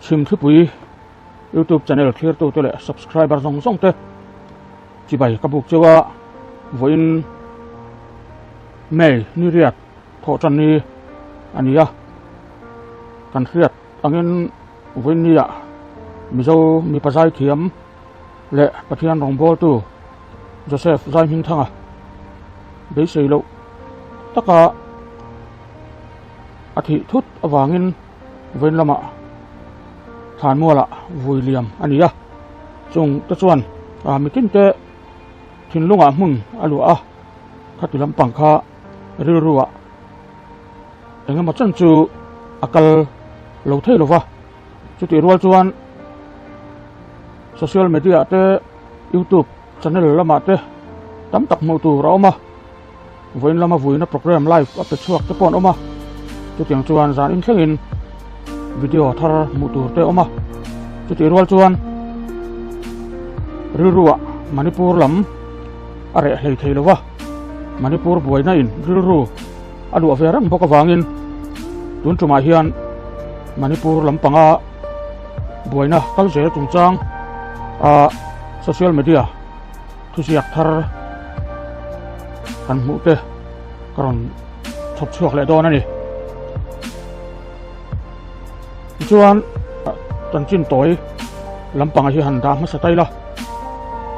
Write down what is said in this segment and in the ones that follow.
ชิมที่ปุย YouTube channel clear to le subscriber zong te chi bai ka buk chewa voin mei ni riat tho chan ni ania kan riat angin voin ni ya mizo mi pasai thiam le pathian rong bol tu Joseph Zai Hing Thanga be sei lo taka athi thut awangin voin lama than mua la William ania chung ta chuan mitin te thin lunga mun alua khatilam pangkha riruwa engema chan chu akal lo thei lova chuti rual chuan social media te YouTube channel lama te tam tak mo tu rauma voin lama voina program live up te chuak te pon oma chutiang chuan zan in thlengin video thar mutur te oma chuti rual chuan riruwa Manipur lam are hlei thei lova Manipur boina in riru adu averang boka wangin tun tuma hian Manipur lam panga boina kalje tungchang social media thusiak thar kan mu te karon thop chuak le don ani chuan tan chin toy lampang hi han da ma satai la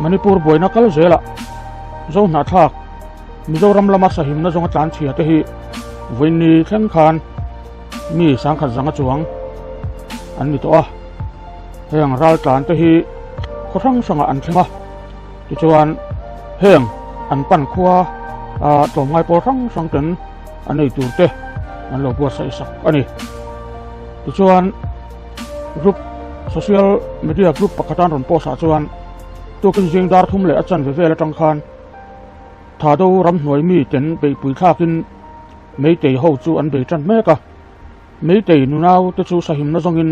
Manipur boina kal zela zo na thak Mizoram lama sahim na zonga tlan thia te hi voini thleng khan mi sang khat zanga chuang an ni to a heng ral tlan te hi khorang sanga an thlenga ti chuan heng an pan khuwa tom ngai por rang sang ten an ei tur te an lo buat sai sak ani ti chuan group social media group pakatan ron post a chuan to kin jing dar thum le achan ve ve la tang khan tha do ram hnoi mi ten be pui thakin mei tei ho chu an be tran meka mei tei nu naw te chu sahim na zongin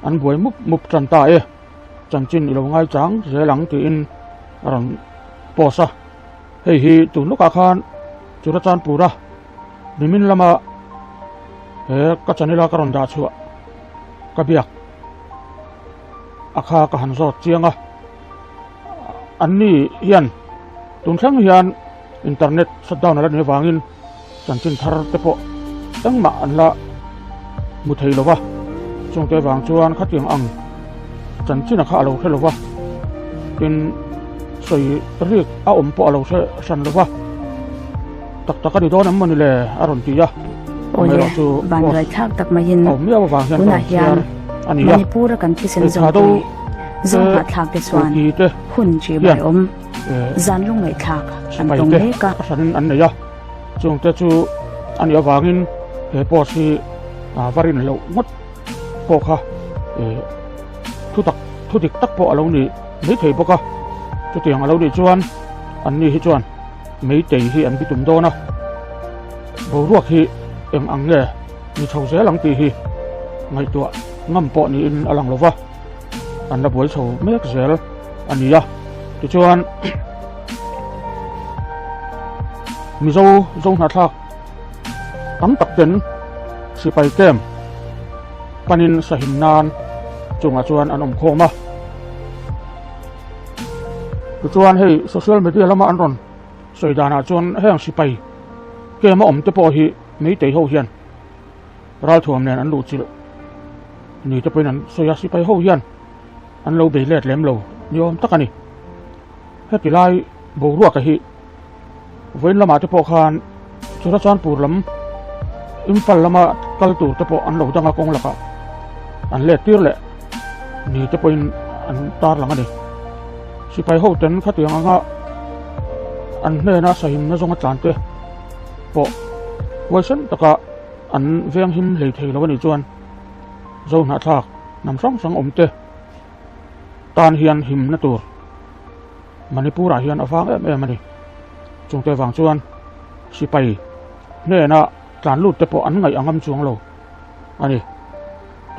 an buai mup tran ta e chan chin ilo ngai chang zelang ti in ran posa hei hi tu nu ka khan chura chan pura bimin lama he ka chanila karon da chua ka biak akha ka han zo chianga anni hian tun thang hian internet shutdown ala ne wangin chanchin thar te po tangma anla mu thei lova chung te wang chuan khatiang ang chanchin kha alo the lova tin soi rik a om po alo se san lova tak tak ri don amani le aron ti ya oye ban roi thak tak ma hin una hian Manipur kan thisen zo zo ha thak te swan hun chi bai om zan lu ngai thak an tong le ka san an ne ya chung te chu an ya wangin he po si varin lo ngot po kha thu dik tak po alo ni mei thei boka chu tiang alo ni chuan an ni hi chuan mei tei hi an bitum do na bo ruak hi em ang nge ni chho ze lang ti hi ngai tua ngam po ni in alang lova an la boi chho mek zel ani ya ti chuan mizo zong na thak tam tak ten sipai kem panin sahim nan chunga chuan an om khoma ti chuan hei social media lama an ron soidana chuan heng sipai kema om te po hi mei tei ho hian ral thuam nen an lu chil ni te poin an soya sipai ho hian an lo be let lem lo niom takani heti lai bo ruak ka hi voin lama te po khan chura chan pur lam impal lama kal tur te po an lo danga kong laka an le tir le ni te poin an tar langa ni sipai ho ten khatiang anga an hne na sahim na zonga tlan te po waisan taka an veng him lei thei lo ni chuan zo na thak nam sang om te tan hian him na tur Manipur a hian awang em ani chung te wang chuan sipai hne na tlan lut te po an ngai angam chuang lo ani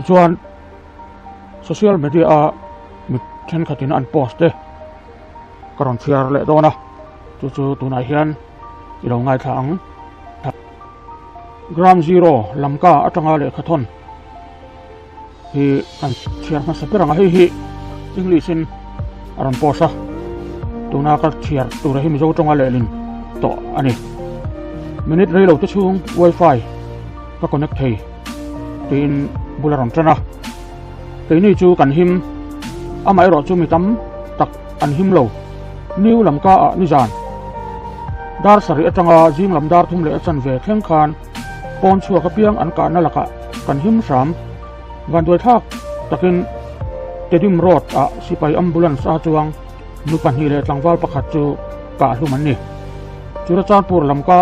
chuan social media mi then khatin an post te karon share le dona chu tunai hian ilo ngai thang Gram Zero lamka atanga le khathon hi kan chiar ma sapiranga hi English in aron posa tuna ka chiar tura hi mi zo tonga lelin to ani minute relo te chung wifi ka connect thei tin bularon tana te ni chu kan him amai ro chu mi tam tak an him lo new lam ka ni jan dar sari atanga jing lam dar thum le chan ve thleng khan pon chua ka piang an ka na laka kan him ram van doi thak takin tedim road a sipai ambulance a chuang nu pan hi le tlangwal pakhat chu ka hluman ni chura chanpur lam ka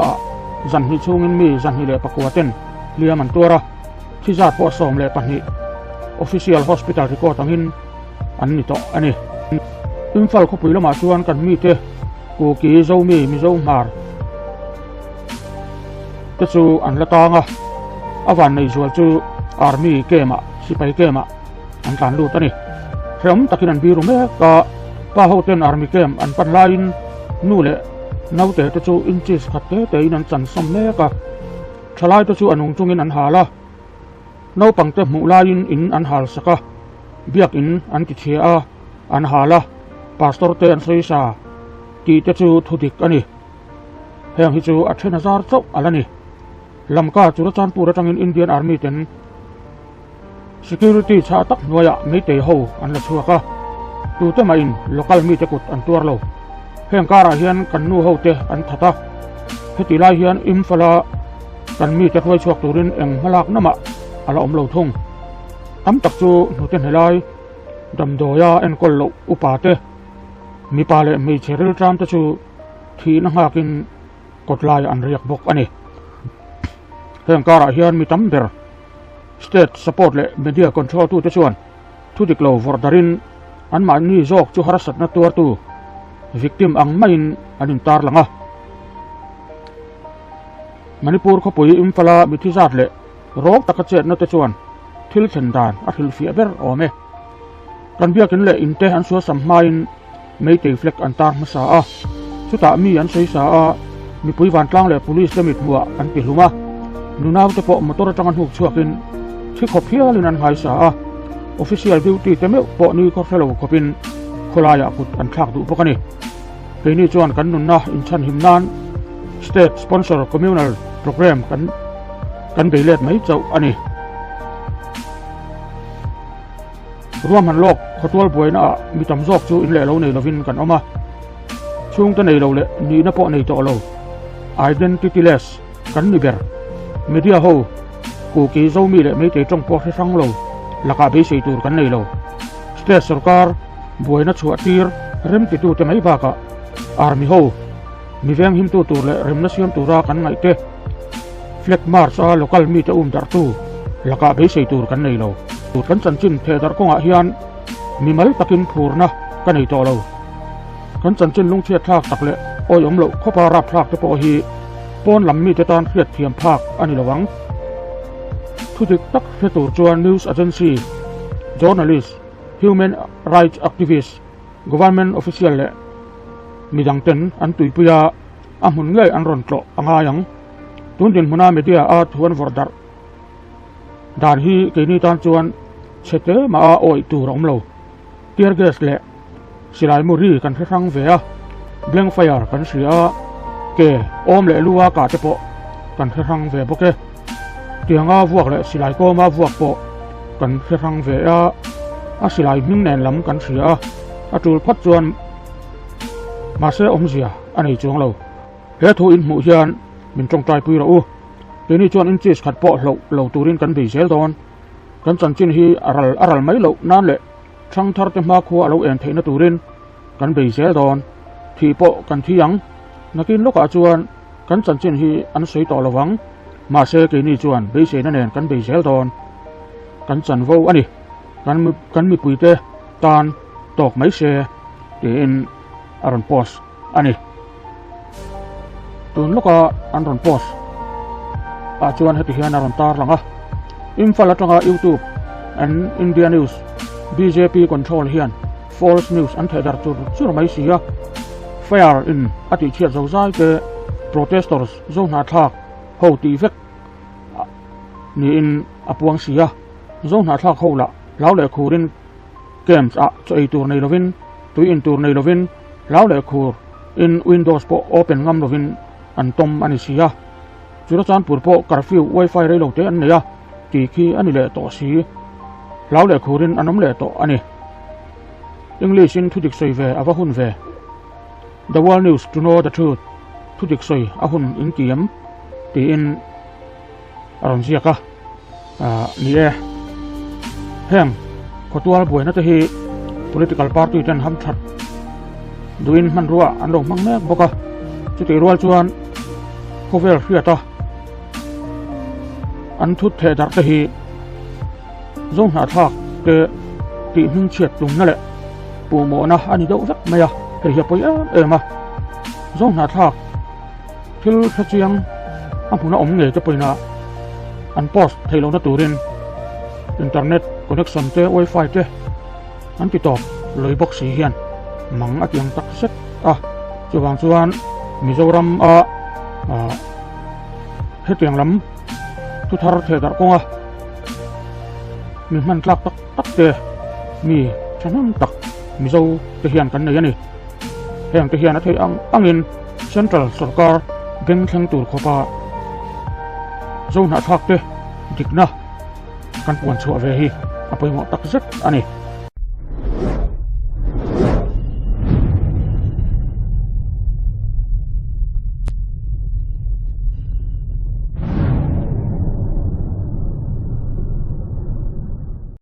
zan hi chungin mi zan hi le pakwaten liam an tura thizat po som le pan hi official hospital report angin an ni to ani infal ko puilama chuan kan mi te ko ki zo mi zo mar te chu an la tanga awan nei zual chu army kema sipai kema an kan lu tani ram takin an biru me ka pa hoten army kem an pan lain nu le nau te te chu inches khatte te in an chan som me ka thalai te chu anung chungin an hala no pangte mu lain in an hal saka biak in an ti thia a an hala pastor te an soisa ti te chu thudik ani heng hi chu 8,000 chok alani lamka chura chanpur atangin Indian army ten security cha tak noya mi te ho an la chuaka tu te main local mi te kut an tuar lo heng kara hian kan nu ho te an thata heti lai hian imfala kan mi te khoi chuak turin eng malak nama ala om lo thung am tak chu nu te helai dam doya en kol lo upate mi pale mi cheril tram te chu thi na hakin kotlai an riak bok ani heng kara hian mi tam ber state support le media control tu te chuan thu dik lo vordarin an ma ni jok chu harasat na tur tu victim ang main anin tar langa Manipur ko pui imfala mithizat le rok takachet na te chuan thil thendan a thil fi ber ome kan biakin le inte an suwa samhain mei te flek an tar masa a chuta mi an soisa a mi pui van tlang le police le mit huwa an ti hlunga nunaw te po motor tangan huk chuakin thi khop hialin an hai sa a official duty te me po ni ko fellow khopin kholaya kut an thak du pokani keini chuan kan nunna in chan himnan state sponsor communal program kan beilet mai chau ani ruam han lok khotwal boina mi tam jok chu in le lo nei lovin kan oma chung ta nei lo le ni na po nei to lo identityless kan ni ber media ho ku ki zo mi le me te trong po se sang lo laka be sei tur kan nei lo state sarkar boina chu atir rem ti tu te mai ba ka army ho mi veng him tu tur le rem na siam tura kan ngai te flag march a local mi te dar tu laka be sei tur kan nei lo tu kan chan chin the dar ko nga hian mi mal takin phurna kan nei to lo kan chan chin lung che thak tak le oi om lo khopa rap thak te po hi pon lam mi te tan khiat thiam phak ani lawang thu dik tak fe tur chuan news agency journalist human rights activist government official le midang ten an tuipuya a hmun ngai an ron tlo anga yang tundin hmuna media a thuan vordar dan hi keini tan chuan chete ma a oi tur om lo tear gas le silai muri kan rang ve a blank fire kan sia ke om le luwa ka te po kan rang ve boke tianga vuak le silai ko ma vuak po kan rang ve a silai hming nen lam kan sia a tul phat chuan ma se om zia ani chuang lo he thu in mu hian min tong tai pui ro u keini chuan in chis khat po lo turin kan bei sel don kan chan chin hi aral mai lo nan le thang thar te ma khu alo en theina turin kan bei sel don thi po kan thiang nakin loka chuan kan chan chin hi an soi to lawang ma se keini chuan bei se na nen kan bei sel don kan chan vo ani kan mi pui te tan tok mai se tin aron post ani tun loka anron post a chuan heti hian aron tar langa infala tanga YouTube and India News BJP control hian false news an thedar chur mai sia fire in ati chiat zo zai te protesters zo na thak ho ti vek ni in apuang sia zong na thak ho la lau le khurin games a choi tur nei lovin tui in tur nei lovin lau le khur in Windows po open ngam lovin an tom ani sia chura chan pur po curfew wifi rei lo te an neya ti khi ani le to si lau le khurin anom le to ani English in thudik soi ve ava hun ve the world news to know the truth thudik soi a hun in kiam ti in aron ziaka ni e heng khotwal buai na te hi political party ten ham that duin man ruwa an lo mang mek boka chu ti rual chuan khovel hriata an thut the dar te hi zong na thak te ti hing chiat tum na le pu mo na ani do vek maya he hi poi ma zong na thak thil khachiang apuna om nge te poina an post thailo na turin internet connection te wifi te an ti top loi box hi hian mang a tiang tak set chuwang chuan Mizoram he tiang lam thu thar the dar konga mi man tlak tak tak te mi chanam tak mizo te hian kan nei ani heng te hian a thei angin central sarkar geng thlang tur khopa zone na thak te dikna kan puan chu ve hi apoi mo tak zet ani